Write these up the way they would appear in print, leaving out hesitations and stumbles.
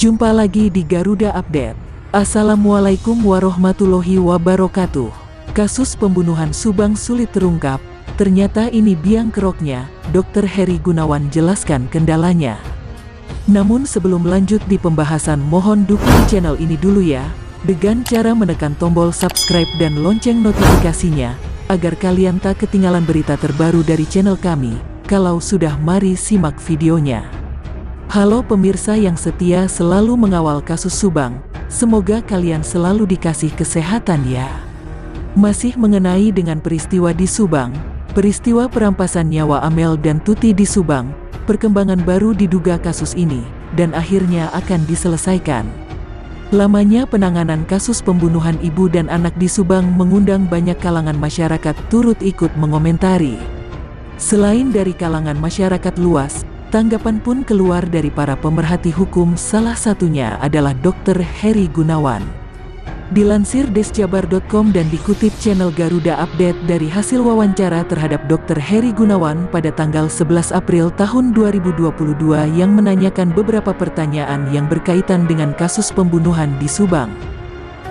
Jumpa lagi di Garuda Update. Assalamualaikum warahmatullahi wabarakatuh. Kasus pembunuhan Subang sulit terungkap, ternyata ini biang keroknya. Dr. Heri Gunawan jelaskan kendalanya. Namun sebelum lanjut di pembahasan, mohon dukung channel ini dulu ya, dengan cara menekan tombol subscribe dan lonceng notifikasinya, agar kalian tak ketinggalan berita terbaru dari channel kami. Kalau sudah, mari simak videonya. Halo pemirsa yang setia selalu mengawal kasus Subang, semoga kalian selalu dikasih kesehatan ya. Masih mengenai dengan peristiwa di Subang, peristiwa perampasan nyawa Amel dan Tuti di Subang, perkembangan baru diduga kasus ini, dan akhirnya akan diselesaikan. Lamanya penanganan kasus pembunuhan ibu dan anak di Subang mengundang banyak kalangan masyarakat turut ikut mengomentari. Selain dari kalangan masyarakat luas, tanggapan pun keluar dari para pemerhati hukum, salah satunya adalah Dr. Heri Gunawan. Dilansir desjabar.com dan dikutip channel Garuda Update dari hasil wawancara terhadap Dr. Heri Gunawan pada tanggal 11 April tahun 2022 yang menanyakan beberapa pertanyaan yang berkaitan dengan kasus pembunuhan di Subang.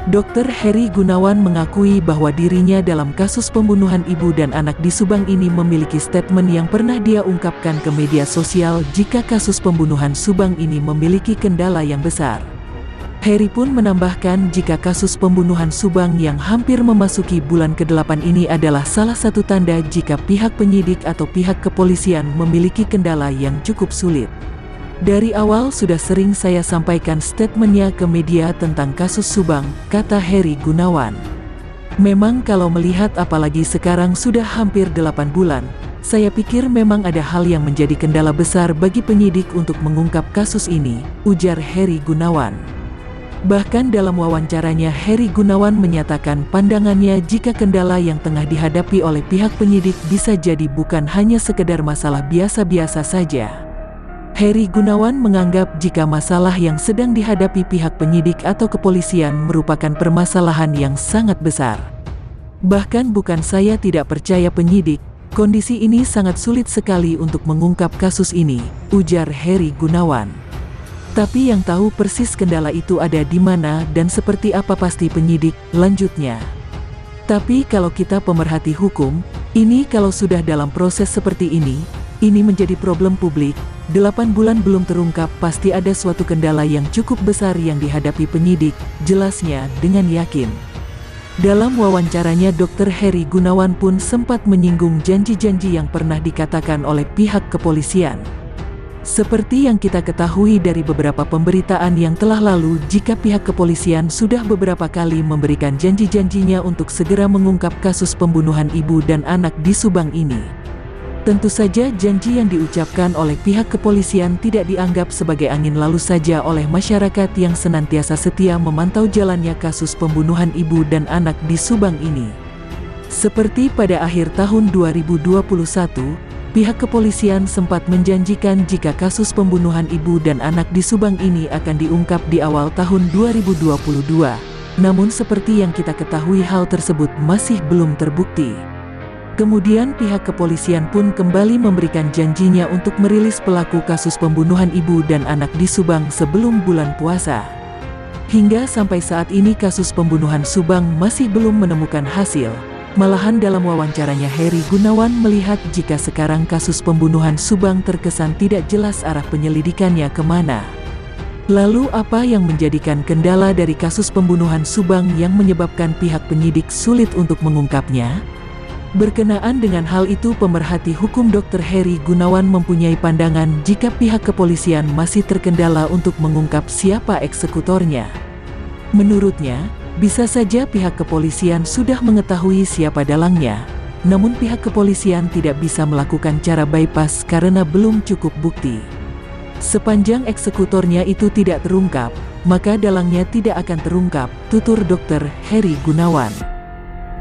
Dr. Heri Gunawan mengakui bahwa dirinya dalam kasus pembunuhan ibu dan anak di Subang ini memiliki statement yang pernah dia ungkapkan ke media sosial jika kasus pembunuhan Subang ini memiliki kendala yang besar. Heri pun menambahkan jika kasus pembunuhan Subang yang hampir memasuki bulan ke-8 ini adalah salah satu tanda jika pihak penyidik atau pihak kepolisian memiliki kendala yang cukup sulit. Dari awal sudah sering saya sampaikan statementnya ke media tentang kasus Subang, kata Heri Gunawan. Memang kalau melihat apalagi sekarang sudah hampir 8 bulan, saya pikir memang ada hal yang menjadi kendala besar bagi penyidik untuk mengungkap kasus ini, ujar Heri Gunawan. Bahkan dalam wawancaranya, Heri Gunawan menyatakan pandangannya jika kendala yang tengah dihadapi oleh pihak penyidik bisa jadi bukan hanya sekedar masalah biasa-biasa saja. Heri Gunawan menganggap jika masalah yang sedang dihadapi pihak penyidik atau kepolisian merupakan permasalahan yang sangat besar. Bahkan bukan saya tidak percaya penyidik, kondisi ini sangat sulit sekali untuk mengungkap kasus ini, ujar Heri Gunawan. Tapi yang tahu persis kendala itu ada di mana dan seperti apa pasti penyidik, lanjutnya. Tapi kalau kita pemerhati hukum, ini kalau sudah dalam proses seperti ini menjadi problem publik, 8 bulan belum terungkap pasti ada suatu kendala yang cukup besar yang dihadapi penyidik, jelasnya dengan yakin. Dalam wawancaranya, Dr. Heri Gunawan pun sempat menyinggung janji-janji yang pernah dikatakan oleh pihak kepolisian. Seperti yang kita ketahui dari beberapa pemberitaan yang telah lalu, jika pihak kepolisian sudah beberapa kali memberikan janji-janjinya untuk segera mengungkap kasus pembunuhan ibu dan anak di Subang ini. Tentu saja janji yang diucapkan oleh pihak kepolisian tidak dianggap sebagai angin lalu saja oleh masyarakat yang senantiasa setia memantau jalannya kasus pembunuhan ibu dan anak di Subang ini. Seperti pada akhir tahun 2021, pihak kepolisian sempat menjanjikan jika kasus pembunuhan ibu dan anak di Subang ini akan diungkap di awal tahun 2022. Namun seperti yang kita ketahui, hal tersebut masih belum terbukti. Kemudian pihak kepolisian pun kembali memberikan janjinya untuk merilis pelaku kasus pembunuhan ibu dan anak di Subang sebelum bulan puasa. Hingga sampai saat ini kasus pembunuhan Subang masih belum menemukan hasil. Malahan dalam wawancaranya, Heri Gunawan melihat jika sekarang kasus pembunuhan Subang terkesan tidak jelas arah penyelidikannya kemana. Lalu apa yang menjadikan kendala dari kasus pembunuhan Subang yang menyebabkan pihak penyidik sulit untuk mengungkapnya? Berkenaan dengan hal itu, pemerhati hukum Dr. Heri Gunawan mempunyai pandangan jika pihak kepolisian masih terkendala untuk mengungkap siapa eksekutornya. Menurutnya, bisa saja pihak kepolisian sudah mengetahui siapa dalangnya, namun pihak kepolisian tidak bisa melakukan cara bypass karena belum cukup bukti. Sepanjang eksekutornya itu tidak terungkap, maka dalangnya tidak akan terungkap, tutur Dr. Heri Gunawan.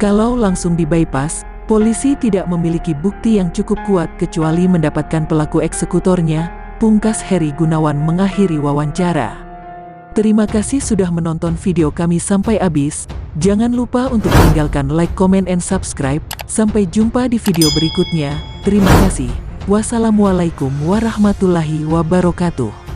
Kalau langsung di bypass, polisi tidak memiliki bukti yang cukup kuat kecuali mendapatkan pelaku eksekutornya, pungkas Heri Gunawan mengakhiri wawancara. Terima kasih sudah menonton video kami sampai habis. Jangan lupa untuk tinggalkan like, comment, and subscribe. Sampai jumpa di video berikutnya. Terima kasih. Wassalamualaikum warahmatullahi wabarakatuh.